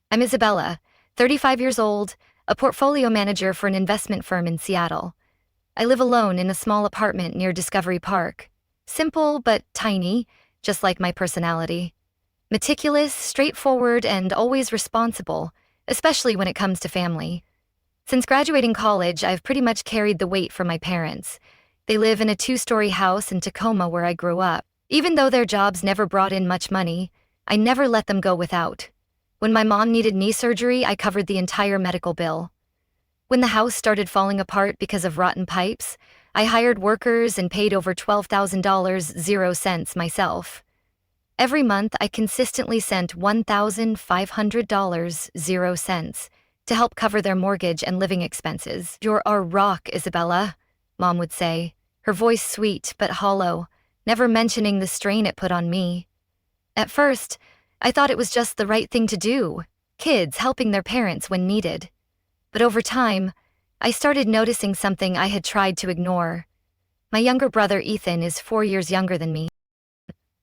I'm Isabella, 35 years old, a portfolio manager for an investment firm in Seattle. I live alone in a small apartment near Discovery Park. Simple but tiny, just like my personality. Meticulous, straightforward, and always responsible, especially when it comes to family. Since graduating college, I've pretty much carried the weight for my parents. They live in a 2-story house in Tacoma where I grew up. Even though their jobs never brought in much money, I never let them go without. When my mom needed knee surgery, I covered the entire medical bill. When the house started falling apart because of rotten pipes, I hired workers and paid over $12,000 0 cents myself. Every month, I consistently sent $1,500 0 cents to help cover their mortgage and living expenses. "You're our rock, Isabella," Mom would say, her voice sweet but hollow, never mentioning the strain it put on me. At first, I thought it was just the right thing to do, kids helping their parents when needed. But over time, I started noticing something I had tried to ignore. My younger brother Ethan is 4 years younger than me.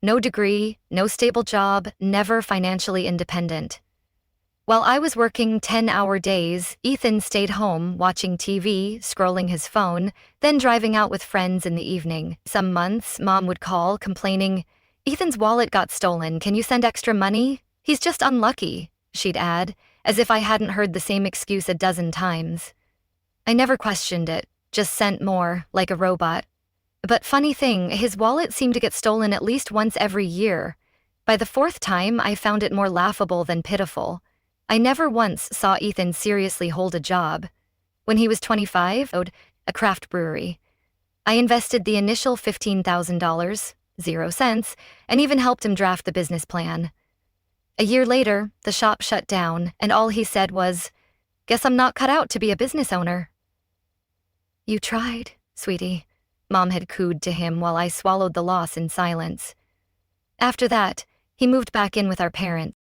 No degree, no stable job, never financially independent. While I was working 10-hour days, Ethan stayed home watching TV, scrolling his phone, then driving out with friends in the evening. Some months, Mom would call, complaining, "Ethan's wallet got stolen, can you send extra money? He's just unlucky," she'd add, as if I hadn't heard the same excuse a dozen times. I never questioned it, just sent more, like a robot. But funny thing, his wallet seemed to get stolen at least once every year. By the 4th time, I found it more laughable than pitiful. I never once saw Ethan seriously hold a job. When he was 25, owned a craft brewery. I invested the initial $15,000, 0 cents, and even helped him draft the business plan. A year later, the shop shut down, and all he said was, "Guess I'm not cut out to be a business owner." "You tried, sweetie," Mom had cooed to him while I swallowed the loss in silence. After that, he moved back in with our parents,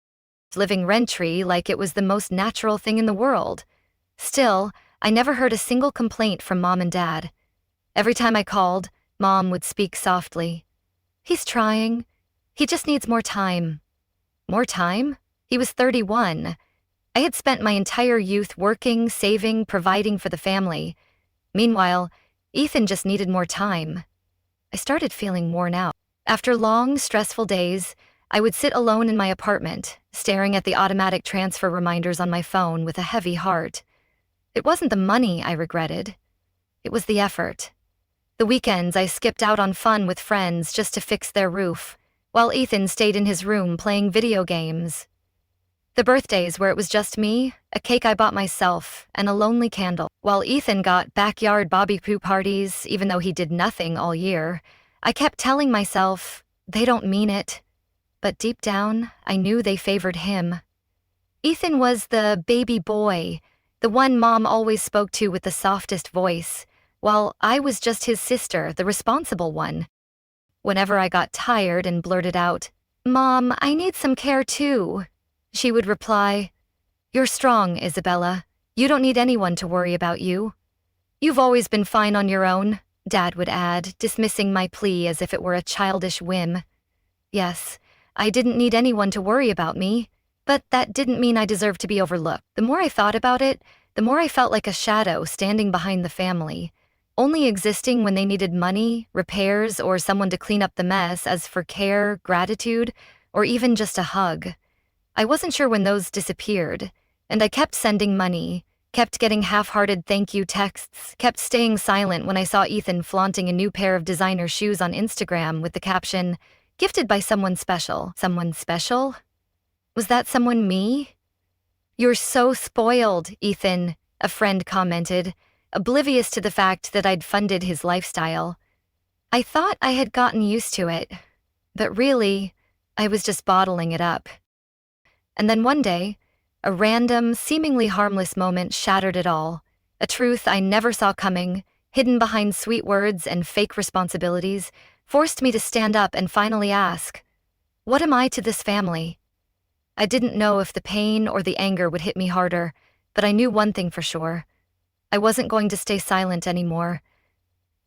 living rent-free like it was the most natural thing in the world. Still, I never heard a single complaint from Mom and Dad. Every time I called, Mom would speak softly. "He's trying. He just needs more time." More time? He was 31. I had spent my entire youth working, saving, providing for the family. Meanwhile, Ethan just needed more time. I started feeling worn out. After long, stressful days, I would sit alone in my apartment, staring at the automatic transfer reminders on my phone with a heavy heart. It wasn't the money I regretted. It was the effort. The weekends I skipped out on fun with friends just to fix their roof, while Ethan stayed in his room playing video games. The birthdays where it was just me, a cake I bought myself, and a lonely candle. While Ethan got backyard barbecue parties, even though he did nothing all year, I kept telling myself, they don't mean it. But deep down, I knew they favored him. Ethan was the baby boy, the one Mom always spoke to with the softest voice, while I was just his sister, the responsible one. Whenever I got tired and blurted out, "Mom, I need some care too," she would reply, "You're strong, Isabella. You don't need anyone to worry about you." "You've always been fine on your own," Dad would add, dismissing my plea as if it were a childish whim. Yes, I didn't need anyone to worry about me, but that didn't mean I deserved to be overlooked. The more I thought about it, the more I felt like a shadow standing behind the family, only existing when they needed money, repairs, or someone to clean up the mess, as for care, gratitude, or even just a hug. I wasn't sure when those disappeared, and I kept sending money, kept getting half-hearted thank you texts, kept staying silent when I saw Ethan flaunting a new pair of designer shoes on Instagram with the caption, "Gifted by someone special." Someone special? Was that someone me? "You're so spoiled, Ethan," a friend commented, oblivious to the fact that I'd funded his lifestyle. I thought I had gotten used to it, but really, I was just bottling it up. And then one day, a random, seemingly harmless moment shattered it all, a truth I never saw coming, hidden behind sweet words and fake responsibilities, forced me to stand up and finally ask, what am I to this family? I didn't know if the pain or the anger would hit me harder, but I knew one thing for sure. I wasn't going to stay silent anymore.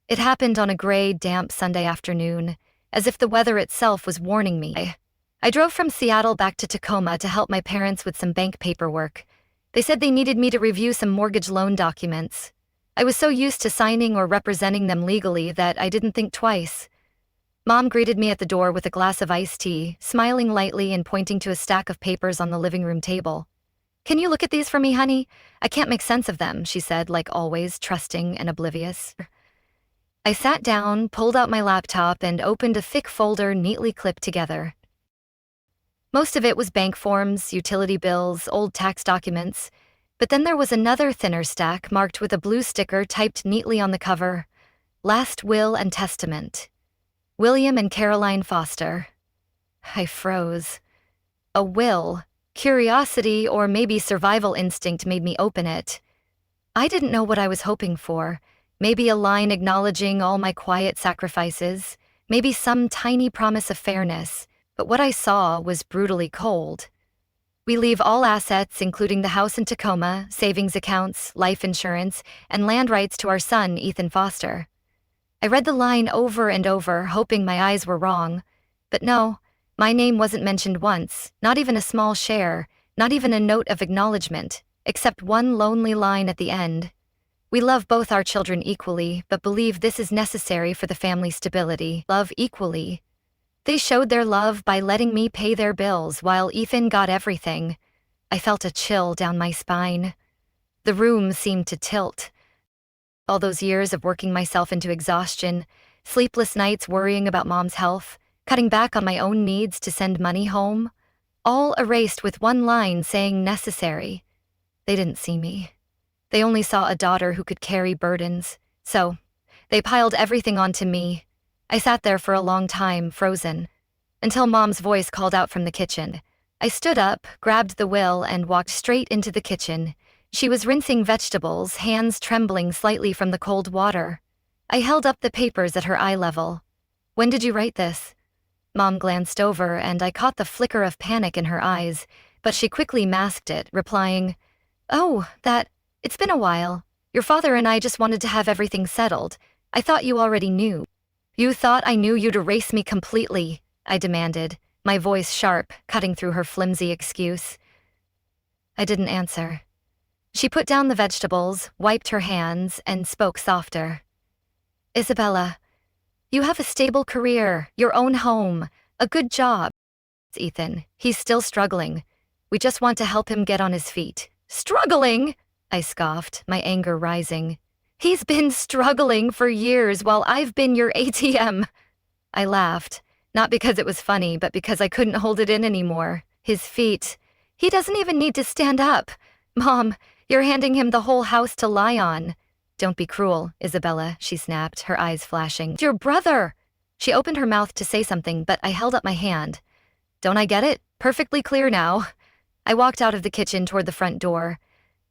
It happened on a gray, damp Sunday afternoon, as if the weather itself was warning me. I drove from Seattle back to Tacoma to help my parents with some bank paperwork. They said they needed me to review some mortgage loan documents. I was so used to signing or representing them legally that I didn't think twice. Mom greeted me at the door with a glass of iced tea, smiling lightly and pointing to a stack of papers on the living room table. "Can you look at these for me, honey? I can't make sense of them," she said, like always, trusting and oblivious. I sat down, pulled out my laptop, and opened a thick folder neatly clipped together. Most of it was bank forms, utility bills, old tax documents. But then there was another thinner stack marked with a blue sticker typed neatly on the cover: "Last Will and Testament. William and Caroline Foster." I froze. A will. Curiosity or maybe survival instinct made me open it. I didn't know what I was hoping for. Maybe a line acknowledging all my quiet sacrifices. Maybe some tiny promise of fairness. But what I saw was brutally cold. "We leave all assets, including the house in Tacoma, savings accounts, life insurance, and land rights to our son, Ethan Foster." I read the line over and over, hoping my eyes were wrong. But no, my name wasn't mentioned once, not even a small share, not even a note of acknowledgement, except one lonely line at the end. "We love both our children equally, but believe this is necessary for the family stability. Love equally." They showed their love by letting me pay their bills while Ethan got everything. I felt a chill down my spine. The room seemed to tilt. All those years of working myself into exhaustion, sleepless nights worrying about Mom's health, cutting back on my own needs to send money home, all erased with one line saying necessary. They didn't see me. They only saw a daughter who could carry burdens. So, they piled everything onto me. I sat there for a long time, frozen, until Mom's voice called out from the kitchen. I stood up, grabbed the will, and walked straight into the kitchen. She was rinsing vegetables, hands trembling slightly from the cold water. I held up the papers at her eye level. "When did you write this?" Mom glanced over, and I caught the flicker of panic in her eyes, but she quickly masked it, replying, "Oh, it's been a while. Your father and I just wanted to have everything settled. I thought you already knew." "You thought I knew you'd erase me completely," I demanded, my voice sharp, cutting through her flimsy excuse. I didn't answer. She put down the vegetables, wiped her hands, and spoke softer. "Isabella, you have a stable career, your own home, a good job. Ethan, he's still struggling. We just want to help him get on his feet." "Struggling?" I scoffed, my anger rising. "He's been struggling for years while I've been your ATM." I laughed, not because it was funny, but because I couldn't hold it in anymore. His feet. He doesn't even need to stand up. Mom, you're handing him the whole house to lie on. "Don't be cruel, Isabella," she snapped, her eyes flashing. "It's your brother." She opened her mouth to say something, but I held up my hand. "Don't I get it? Perfectly clear now." I walked out of the kitchen toward the front door.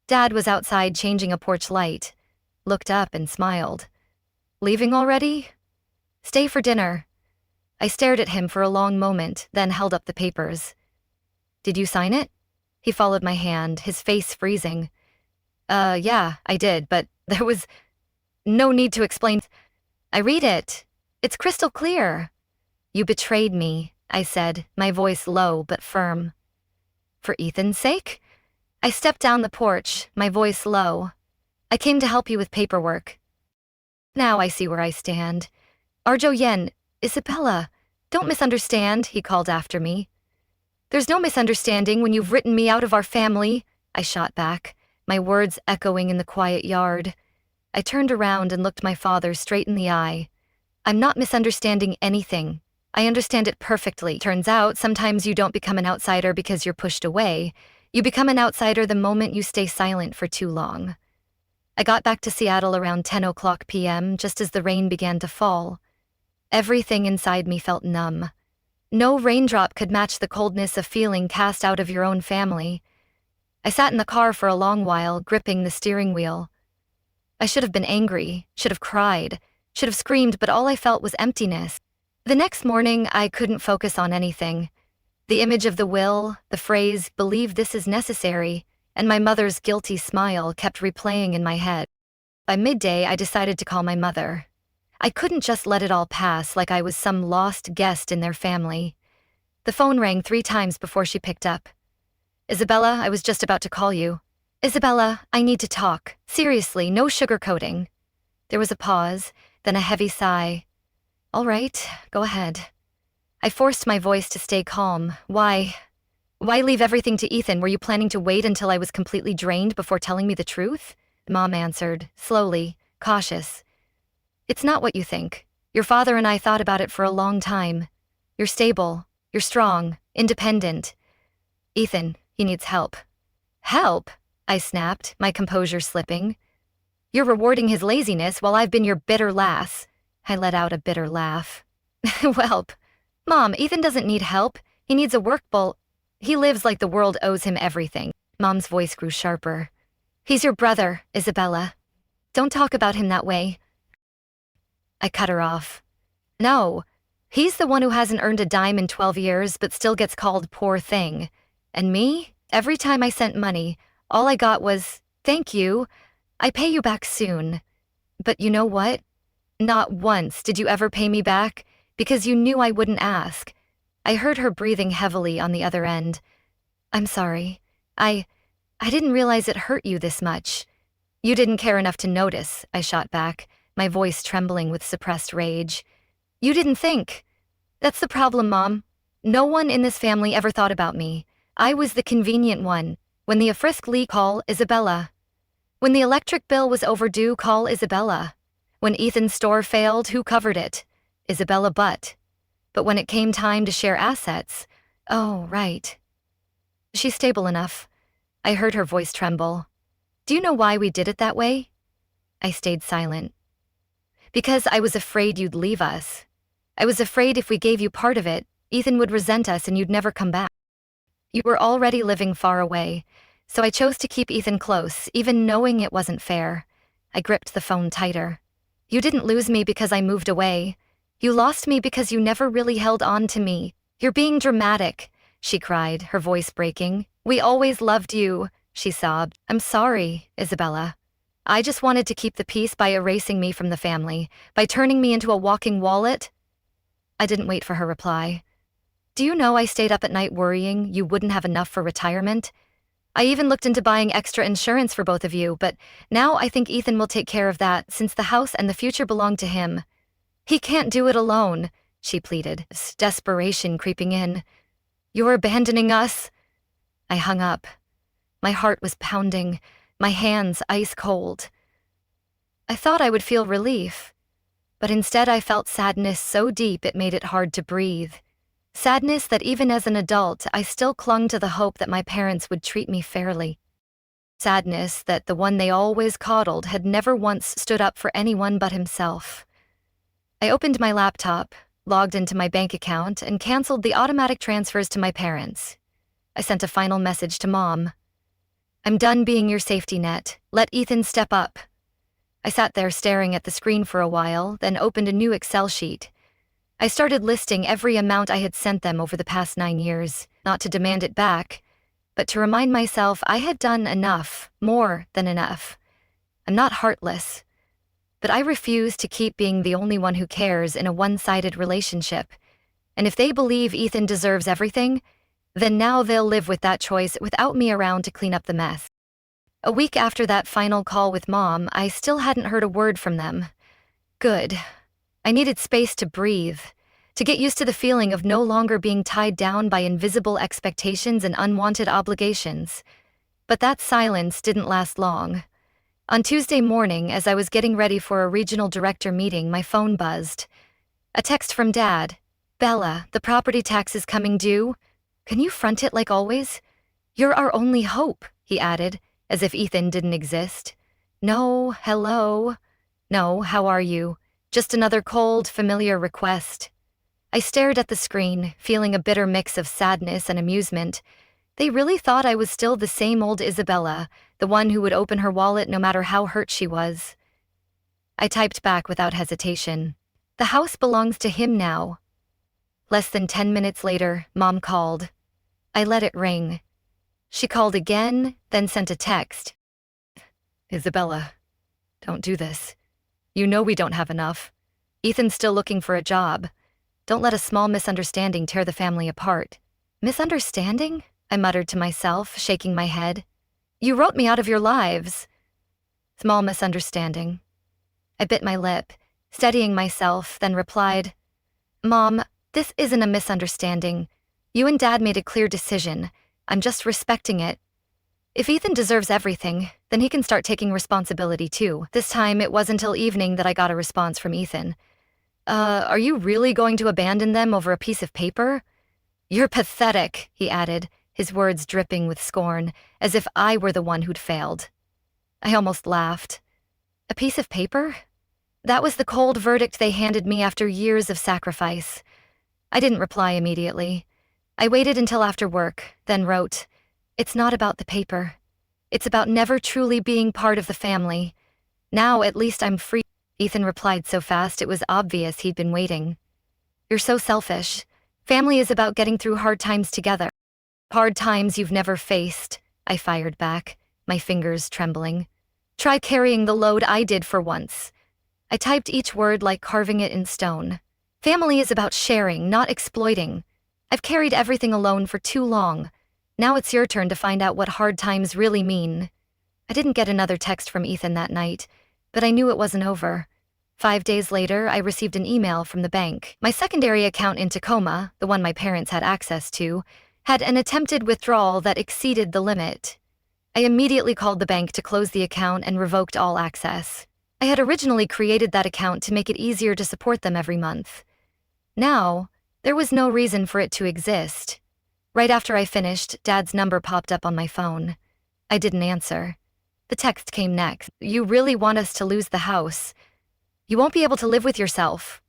Dad was outside changing a porch light. Looked up and smiled. "Leaving already?" "Stay for dinner." I stared at him for a long moment, then held up the papers. "Did you sign it?" He followed my hand, his face freezing. Yeah, I did, but there was no need to explain." "I read it. It's crystal clear." "You betrayed me," I said, my voice low but firm. "For Ethan's sake?" I stepped down the porch, my voice low. "I came to help you with paperwork. Now I see where I stand." "Arjo Yen, Isabella, don't misunderstand," he called after me. "There's no misunderstanding when you've written me out of our family," I shot back, my words echoing in the quiet yard. I turned around and looked my father straight in the eye. "I'm not misunderstanding anything. I understand it perfectly. Turns out, sometimes you don't become an outsider because you're pushed away. You become an outsider the moment you stay silent for too long." I got back to Seattle around 10:00 p.m., just as the rain began to fall. Everything inside me felt numb. No raindrop could match the coldness of feeling cast out of your own family. I sat in the car for a long while, gripping the steering wheel. I should have been angry, should have cried, should have screamed, but all I felt was emptiness. The next morning, I couldn't focus on anything. The image of the will, the phrase, "believe this is necessary," and my mother's guilty smile kept replaying in my head. By midday, I decided to call my mother. I couldn't just let it all pass like I was some lost guest in their family. The phone rang 3 times before she picked up. Isabella, I was just about to call you. Isabella, I need to talk. Seriously, no sugarcoating. There was a pause, then a heavy sigh. All right, go ahead. I forced my voice to stay calm. Why leave everything to Ethan? Were you planning to wait until I was completely drained before telling me the truth? Mom answered, slowly, cautious. It's not what you think. Your father and I thought about it for a long time. You're stable. You're strong. Independent. Ethan, he needs help. Help? I snapped, my composure slipping. You're rewarding his laziness while I've been your bitter lass. I let out a bitter laugh. Welp. Mom, Ethan doesn't need help. He needs a work bull. He lives like the world owes him everything. Mom's voice grew sharper. He's your brother, Isabella. Don't talk about him that way. I cut her off. No, he's the one who hasn't earned a dime in 12 years but still gets called poor thing. And me? Every time I sent money, all I got was, thank you. I pay you back soon. But you know what? Not once did you ever pay me back because you knew I wouldn't ask. I heard her breathing heavily on the other end. I'm sorry. I didn't realize it hurt you this much. You didn't care enough to notice, I shot back, my voice trembling with suppressed rage. You didn't think. That's the problem, Mom. No one in this family ever thought about me. I was the convenient one. When the Afrisk Lee call, Isabella. When the electric bill was overdue, call Isabella. When Ethan's store failed, who covered it? Isabella Butt. But when it came time to share assets, oh, right. She's stable enough. I heard her voice tremble. Do you know why we did it that way? I stayed silent. Because I was afraid you'd leave us. I was afraid if we gave you part of it, Ethan would resent us and you'd never come back. You were already living far away, so I chose to keep Ethan close, even knowing it wasn't fair. I gripped the phone tighter. You didn't lose me because I moved away. You lost me because you never really held on to me. You're being dramatic, she cried, her voice breaking. We always loved you, she sobbed. I'm sorry, Isabella. I just wanted to keep the peace by erasing me from the family, by turning me into a walking wallet. I didn't wait for her reply. Do you know I stayed up at night worrying you wouldn't have enough for retirement? I even looked into buying extra insurance for both of you, but now I think Ethan will take care of that since the house and the future belong to him. He can't do it alone, she pleaded, desperation creeping in. You're abandoning us? I hung up. My heart was pounding, my hands ice cold. I thought I would feel relief, but instead I felt sadness so deep it made it hard to breathe. Sadness that even as an adult, I still clung to the hope that my parents would treat me fairly. Sadness that the one they always coddled had never once stood up for anyone but himself. I opened my laptop, logged into my bank account, and canceled the automatic transfers to my parents. I sent a final message to Mom. I'm done being your safety net. Let Ethan step up. I sat there staring at the screen for a while, then opened a new Excel sheet. I started listing every amount I had sent them over the past 9 years, not to demand it back, but to remind myself I had done enough, more than enough. I'm not heartless, but I refuse to keep being the only one who cares in a one-sided relationship. And if they believe Ethan deserves everything, then now they'll live with that choice without me around to clean up the mess. A week after that final call with Mom, I still hadn't heard a word from them. Good. I needed space to breathe, to get used to the feeling of no longer being tied down by invisible expectations and unwanted obligations. But that silence didn't last long. On Tuesday morning, as I was getting ready for a regional director meeting, my phone buzzed. A text from Dad. Bella, the property tax is coming due. Can you front it like always? You're our only hope, he added, as if Ethan didn't exist. No, hello. No, how are you? Just another cold, familiar request. I stared at the screen, feeling a bitter mix of sadness and amusement. They really thought I was still the same old Isabella, the one who would open her wallet no matter how hurt she was. I typed back without hesitation. The house belongs to him now. Less than 10 minutes later, Mom called. I let it ring. She called again, then sent a text. Isabella, don't do this. You know we don't have enough. Ethan's still looking for a job. Don't let a small misunderstanding tear the family apart. Misunderstanding? I muttered to myself, shaking my head. You wrote me out of your lives. Small misunderstanding. I bit my lip, steadying myself, then replied, Mom, this isn't a misunderstanding. You and Dad made a clear decision. I'm just respecting it. If Ethan deserves everything, then he can start taking responsibility too. This time, it wasn't until evening that I got a response from Ethan. Are you really going to abandon them over a piece of paper? You're pathetic, he added, his words dripping with scorn, as if I were the one who'd failed. I almost laughed. A piece of paper? That was the cold verdict they handed me after years of sacrifice. I didn't reply immediately. I waited until after work, then wrote, It's not about the paper. It's about never truly being part of the family. Now at least I'm free. Ethan replied so fast it was obvious he'd been waiting. You're so selfish. Family is about getting through hard times together. Hard times you've never faced, I fired back, my fingers trembling. Try carrying the load I did for once. I typed each word like carving it in stone. Family is about sharing, not exploiting. I've carried everything alone for too long. Now it's your turn to find out what hard times really mean. I didn't get another text from Ethan that night, but I knew it wasn't over. 5 days later, I received an email from the bank. My secondary account in Tacoma, the one my parents had access to, had an attempted withdrawal that exceeded the limit. I immediately called the bank to close the account and revoked all access. I had originally created that account to make it easier to support them every month. Now, there was no reason for it to exist. Right after I finished, Dad's number popped up on my phone. I didn't answer. The text came next. You really want us to lose the house. You won't be able to live with yourself.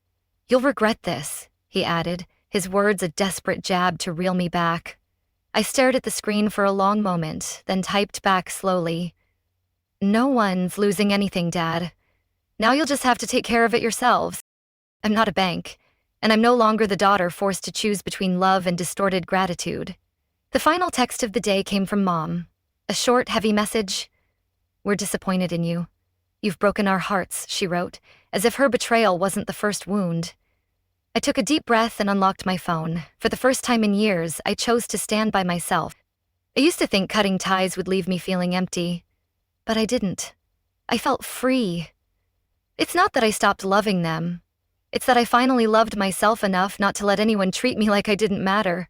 You'll regret this, he added, his words a desperate jab to reel me back. I stared at the screen for a long moment, then typed back slowly. No one's losing anything, Dad. Now you'll just have to take care of it yourselves. I'm not a bank, and I'm no longer the daughter forced to choose between love and distorted gratitude. The final text of the day came from Mom. A short, heavy message. We're disappointed in you. You've broken our hearts, she wrote, as if her betrayal wasn't the first wound. I took a deep breath and unlocked my phone. For the first time in years, I chose to stand by myself. I used to think cutting ties would leave me feeling empty, but I didn't. I felt free. It's not that I stopped loving them. It's that I finally loved myself enough not to let anyone treat me like I didn't matter.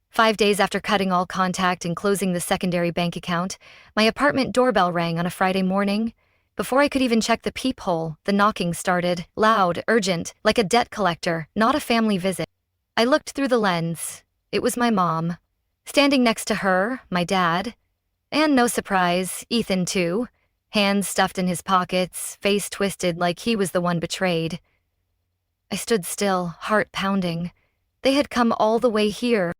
5 days after cutting all contact and closing the secondary bank account, my apartment doorbell rang on a Friday morning. Before I could even check the peephole, the knocking started, loud, urgent, like a debt collector, not a family visit. I looked through the lens. It was my mom. Standing next to her, my dad. And no surprise, Ethan too. Hands stuffed in his pockets, face twisted like he was the one betrayed. I stood still, heart pounding. They had come all the way here.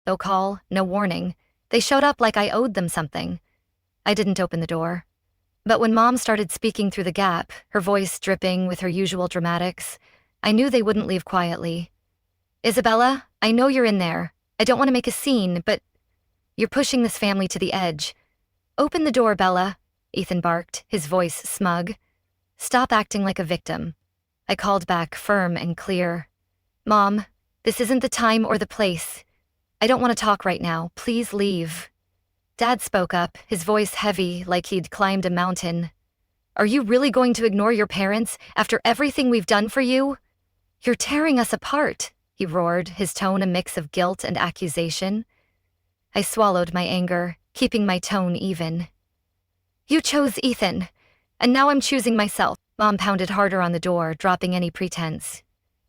No call, no warning. They showed up like I owed them something. I didn't open the door. But when Mom started speaking through the gap, her voice dripping with her usual dramatics, I knew they wouldn't leave quietly. Isabella, I know you're in there. I don't want to make a scene, but you're pushing this family to the edge. Open the door, Bella, Ethan barked, his voice smug. Stop acting like a victim. I called back, firm and clear. Mom, this isn't the time or the place. I don't want to talk right now. Please leave. Dad spoke up, his voice heavy like he'd climbed a mountain. Are you really going to ignore your parents after everything we've done for you? You're tearing us apart, he roared, his tone a mix of guilt and accusation. I swallowed my anger, keeping my tone even. You chose Ethan, and now I'm choosing myself. Mom pounded harder on the door, dropping any pretense.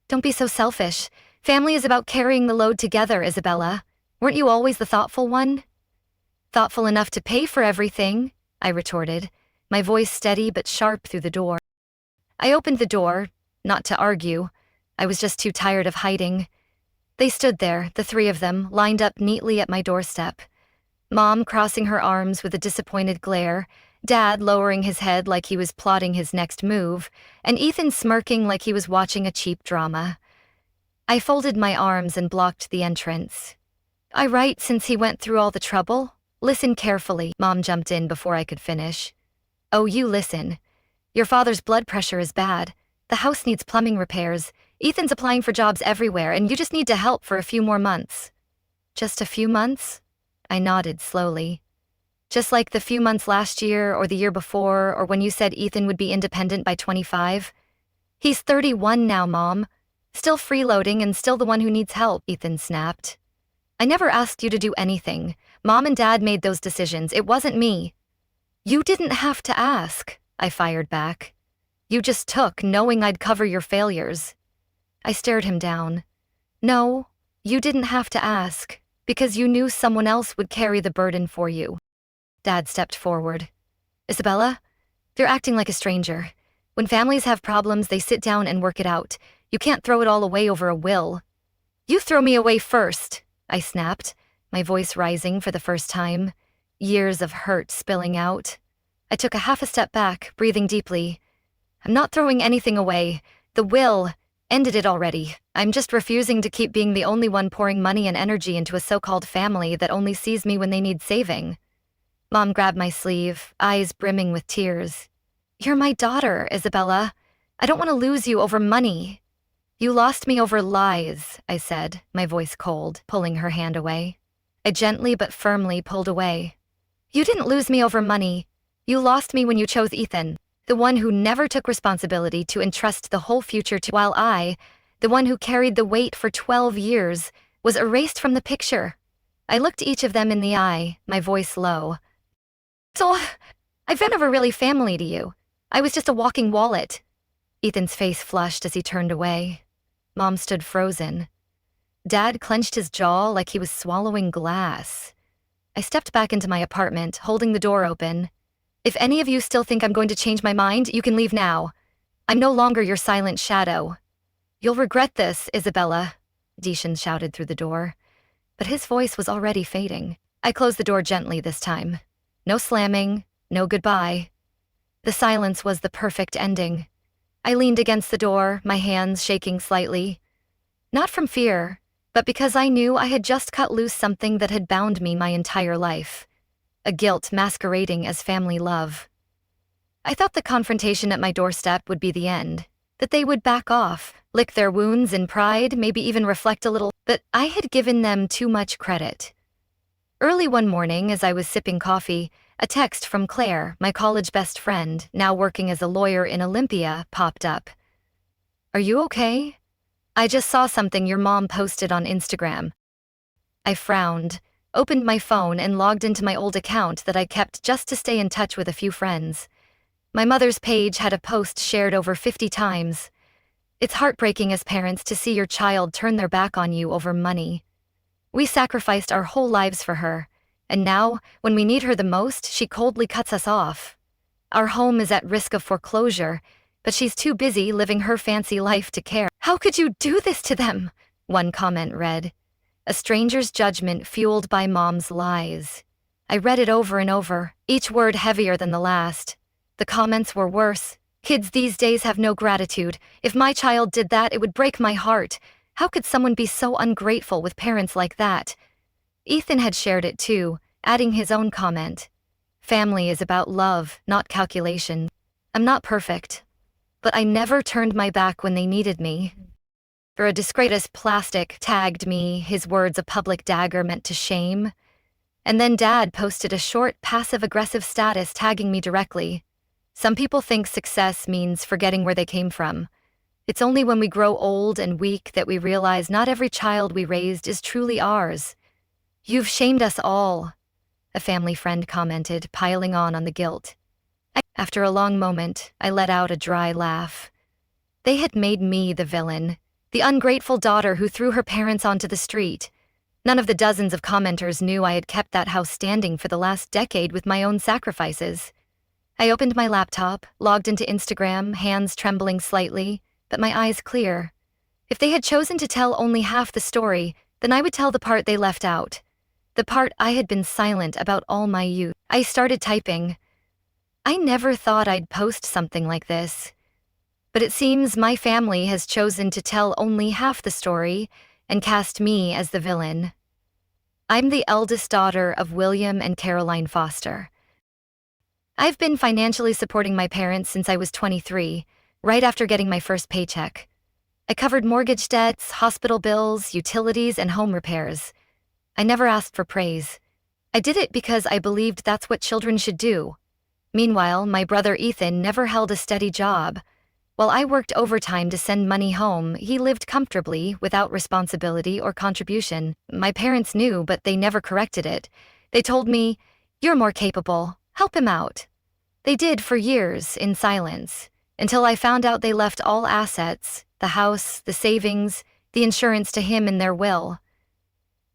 Don't be so selfish. Family is about carrying the load together, Isabella. Weren't you always the thoughtful one? Thoughtful enough to pay for everything, I retorted, my voice steady but sharp through the door. I opened the door, not to argue. I was just too tired of hiding. They stood there, the three of them, lined up neatly at my doorstep. Mom crossing her arms with a disappointed glare, Dad lowering his head like he was plotting his next move, and Ethan smirking like he was watching a cheap drama. I folded my arms and blocked the entrance. I write since he went through all the trouble? Listen carefully, Mom jumped in before I could finish. Oh, you listen. Your father's blood pressure is bad. The house needs plumbing repairs. Ethan's applying for jobs everywhere, and you just need to help for a few more months. Just a few months? I nodded slowly. Just like the few months last year or the year before, or when you said Ethan would be independent by 25? He's 31 now, Mom. Still freeloading and still the one who needs help, Ethan snapped. I never asked you to do anything. Mom and Dad made those decisions. It wasn't me. You didn't have to ask, I fired back. You just took, knowing I'd cover your failures. I stared him down. No, you didn't have to ask, because you knew someone else would carry the burden for you. Dad stepped forward. Isabella, you're acting like a stranger. When families have problems, they sit down and work it out. You can't throw it all away over a will. You throw me away first, I snapped, my voice rising for the first time, years of hurt spilling out. I took a half a step back, breathing deeply. I'm not throwing anything away. The will ended it already. I'm just refusing to keep being the only one pouring money and energy into a so-called family that only sees me when they need saving. Mom grabbed my sleeve, eyes brimming with tears. You're my daughter, Isabella. I don't want to lose you over money. You lost me over lies, I said, my voice cold, pulling her hand away. I gently but firmly pulled away. You didn't lose me over money. You lost me when you chose Ethan, the one who never took responsibility to entrust the whole future to, while I, the one who carried the weight for 12 years, was erased from the picture. I looked each of them in the eye, my voice low. So, I've been never really family to you. I was just a walking wallet. Ethan's face flushed as he turned away. Mom stood frozen. Dad clenched his jaw like he was swallowing glass. I stepped back into my apartment, holding the door open. If any of you still think I'm going to change my mind, you can leave now. I'm no longer your silent shadow. You'll regret this, Isabella, Deshan shouted through the door. But his voice was already fading. I closed the door gently this time. No slamming, no goodbye. The silence was the perfect ending. I leaned against the door, my hands shaking slightly. Not from fear, but because I knew I had just cut loose something that had bound me my entire life. A guilt masquerading as family love. I thought the confrontation at my doorstep would be the end, that they would back off, lick their wounds in pride, maybe even reflect a little, but I had given them too much credit. Early one morning, as I was sipping coffee, a text from Claire, my college best friend, now working as a lawyer in Olympia, popped up. Are you okay? I just saw something your mom posted on Instagram. I frowned, opened my phone and logged into my old account that I kept just to stay in touch with a few friends. My mother's page had a post shared over 50 times. It's heartbreaking as parents to see your child turn their back on you over money. We sacrificed our whole lives for her, and now, when we need her the most, she coldly cuts us off. Our home is at risk of foreclosure, but she's too busy living her fancy life to care. How could you do this to them? One comment read. A stranger's judgment fueled by mom's lies. I read it over and over, each word heavier than the last. The comments were worse. Kids these days have no gratitude. If my child did that, it would break my heart. How could someone be so ungrateful with parents like that? Ethan had shared it too, adding his own comment. Family is about love, not calculation. I'm not perfect, but I never turned my back when they needed me. For a disgracious plastic tagged me, his words a public dagger meant to shame. And then Dad posted a short, passive-aggressive status tagging me directly. Some people think success means forgetting where they came from. It's only when we grow old and weak that we realize not every child we raised is truly ours. You've shamed us all, a family friend commented, piling on the guilt. After a long moment, I let out a dry laugh. They had made me the villain, the ungrateful daughter who threw her parents onto the street. None of the dozens of commenters knew I had kept that house standing for the last decade with my own sacrifices. I opened my laptop, logged into Instagram, hands trembling slightly, but my eyes clear. If they had chosen to tell only half the story, then I would tell the part they left out. The part I had been silent about all my youth. I started typing. I never thought I'd post something like this. But it seems my family has chosen to tell only half the story and cast me as the villain. I'm the eldest daughter of William and Caroline Foster. I've been financially supporting my parents since I was 23, right after getting my first paycheck. I covered mortgage debts, hospital bills, utilities, and home repairs. I never asked for praise. I did it because I believed that's what children should do. Meanwhile, my brother Ethan never held a steady job. While I worked overtime to send money home, he lived comfortably without responsibility or contribution. My parents knew, but they never corrected it. They told me, "You're more capable. Help him out." They did for years, in silence, until I found out they left all assets, the house, the savings, the insurance to him in their will.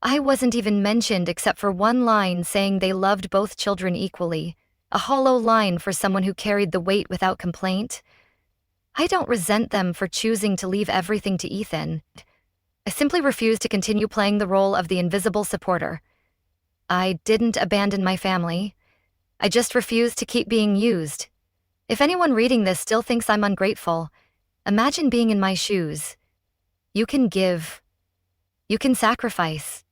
I wasn't even mentioned except for one line saying they loved both children equally, a hollow line for someone who carried the weight without complaint. I don't resent them for choosing to leave everything to Ethan. I simply refuse to continue playing the role of the invisible supporter. I didn't abandon my family. I just refuse to keep being used. If anyone reading this still thinks I'm ungrateful, imagine being in my shoes. You can give. You can sacrifice.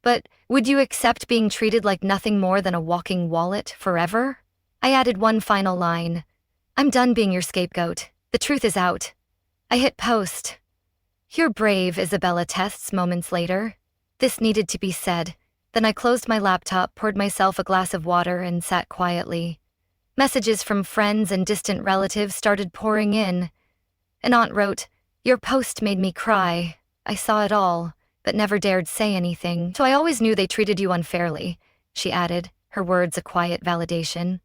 But would you accept being treated like nothing more than a walking wallet forever? I added one final line. I'm done being your scapegoat. The truth is out. I hit post. You're brave, Isabella tests moments later. This needed to be said. Then I closed my laptop, poured myself a glass of water, and sat quietly. Messages from friends and distant relatives started pouring in. An aunt wrote, "Your post made me cry. I saw it all, but never dared say anything. So I always knew they treated you unfairly," she added, her words a quiet validation.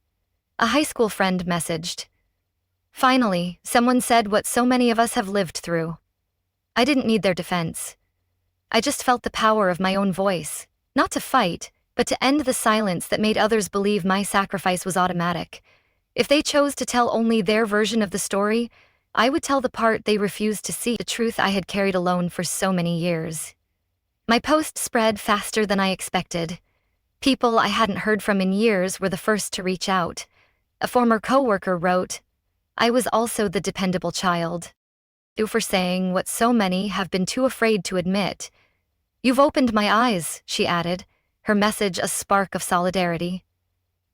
A high school friend messaged. Finally, someone said what so many of us have lived through. I didn't need their defense. I just felt the power of my own voice, not to fight, but to end the silence that made others believe my sacrifice was automatic. If they chose to tell only their version of the story, I would tell the part they refused to see, the truth I had carried alone for so many years. My post spread faster than I expected. People I hadn't heard from in years were the first to reach out. A former coworker wrote, "I was also the dependable child. You for saying what so many have been too afraid to admit. You've opened my eyes," she added, her message a spark of solidarity.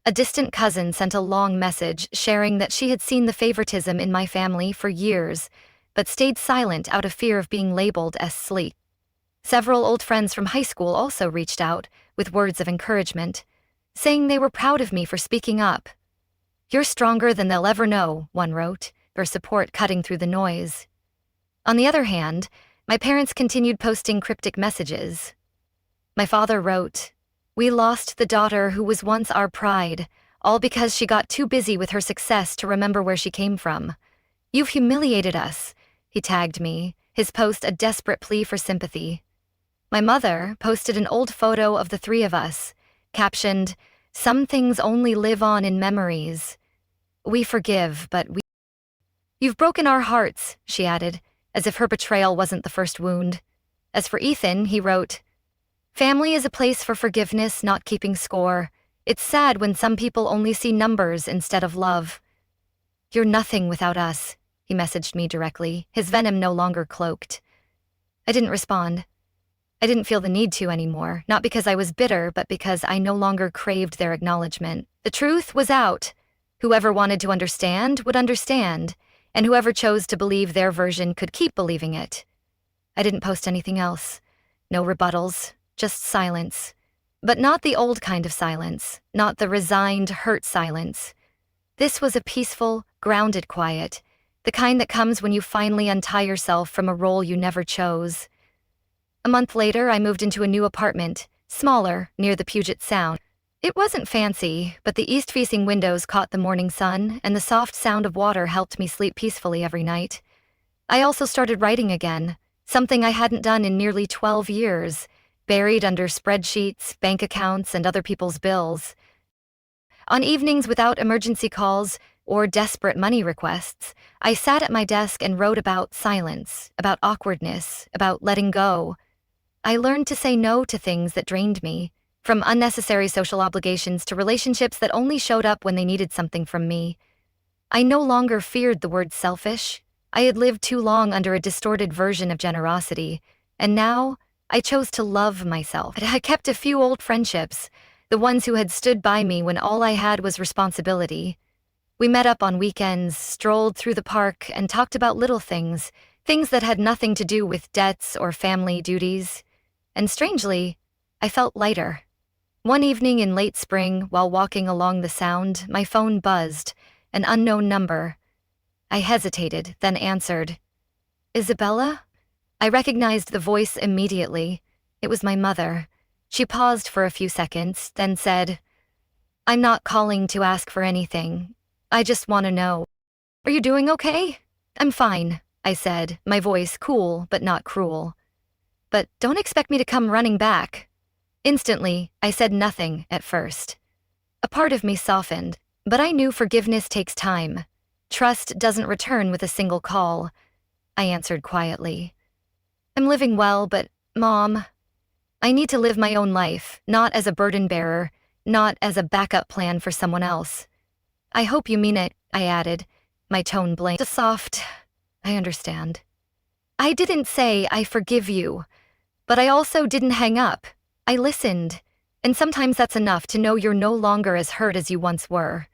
A distant cousin sent a long message sharing that she had seen the favoritism in my family for years, but stayed silent out of fear of being labeled as sleek. Several old friends from high school also reached out, with words of encouragement, saying they were proud of me for speaking up. "You're stronger than they'll ever know," one wrote, their support cutting through the noise. On the other hand, my parents continued posting cryptic messages. My father wrote, "We lost the daughter who was once our pride, all because she got too busy with her success to remember where she came from. You've humiliated us," he tagged me, his post a desperate plea for sympathy. My mother posted an old photo of the three of us, captioned, "Some things only live on in memories. We forgive, but we..." "You've broken our hearts," she added, as if her betrayal wasn't the first wound. As for Ethan, he wrote, "Family is a place for forgiveness, not keeping score. It's sad when some people only see numbers instead of love. You're nothing without us," he messaged me directly, his venom no longer cloaked. I didn't respond. I didn't feel the need to anymore, not because I was bitter, but because I no longer craved their acknowledgement. The truth was out. Whoever wanted to understand would understand, and whoever chose to believe their version could keep believing it. I didn't post anything else. No rebuttals, just silence. But not the old kind of silence, not the resigned, hurt silence. This was a peaceful, grounded quiet, the kind that comes when you finally untie yourself from a role you never chose. A month later, I moved into a new apartment, smaller, near the Puget Sound. It wasn't fancy, but the east-facing windows caught the morning sun, and the soft sound of water helped me sleep peacefully every night. I also started writing again, something I hadn't done in nearly 12 years, buried under spreadsheets, bank accounts, and other people's bills. On evenings without emergency calls or desperate money requests, I sat at my desk and wrote about silence, about awkwardness, about letting go. I learned to say no to things that drained me, from unnecessary social obligations to relationships that only showed up when they needed something from me. I no longer feared the word selfish. I had lived too long under a distorted version of generosity, and now I chose to love myself. I kept a few old friendships, the ones who had stood by me when all I had was responsibility. We met up on weekends, strolled through the park, and talked about little things, things that had nothing to do with debts or family duties. And strangely, I felt lighter. One evening in late spring, while walking along the Sound, my phone buzzed, an unknown number. I hesitated, then answered. Isabella? I recognized the voice immediately. It was my mother. She paused for a few seconds, then said, I'm not calling to ask for anything. I just want to know. Are you doing okay? I'm fine, I said, my voice cool but not cruel. But don't expect me to come running back. Instantly, I said nothing at first. A part of me softened, but I knew forgiveness takes time. Trust doesn't return with a single call. I answered quietly. I'm living well, but, Mom, I need to live my own life, not as a burden bearer, not as a backup plan for someone else. I hope you mean it, I added, my tone blank. Soft. I understand. I didn't say I forgive you, but I also didn't hang up. I listened, and sometimes that's enough to know you're no longer as hurt as you once were.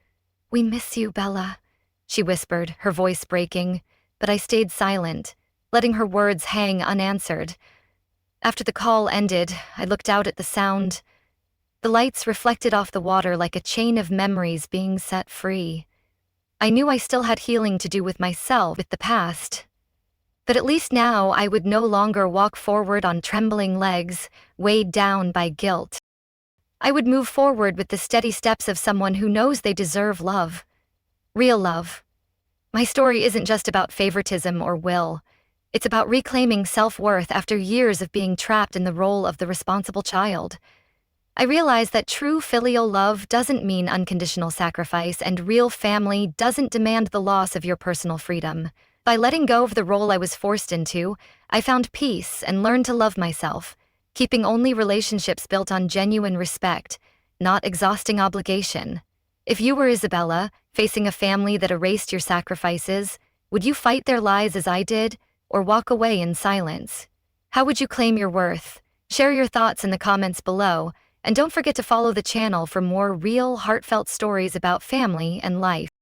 We miss you, Bella, she whispered, her voice breaking, but I stayed silent, letting her words hang unanswered. After the call ended, I looked out at the Sound. The lights reflected off the water like a chain of memories being set free. I knew I still had healing to do with myself, with the past. But at least now I would no longer walk forward on trembling legs, weighed down by guilt. I would move forward with the steady steps of someone who knows they deserve love. Real love. My story isn't just about favoritism or will. It's about reclaiming self-worth after years of being trapped in the role of the responsible child. I realize that true filial love doesn't mean unconditional sacrifice, and real family doesn't demand the loss of your personal freedom. By letting go of the role I was forced into, I found peace and learned to love myself, keeping only relationships built on genuine respect, not exhausting obligation. If you were Isabella, facing a family that erased your sacrifices, would you fight their lies as I did, or walk away in silence? How would you claim your worth? Share your thoughts in the comments below, and don't forget to follow the channel for more real, heartfelt stories about family and life.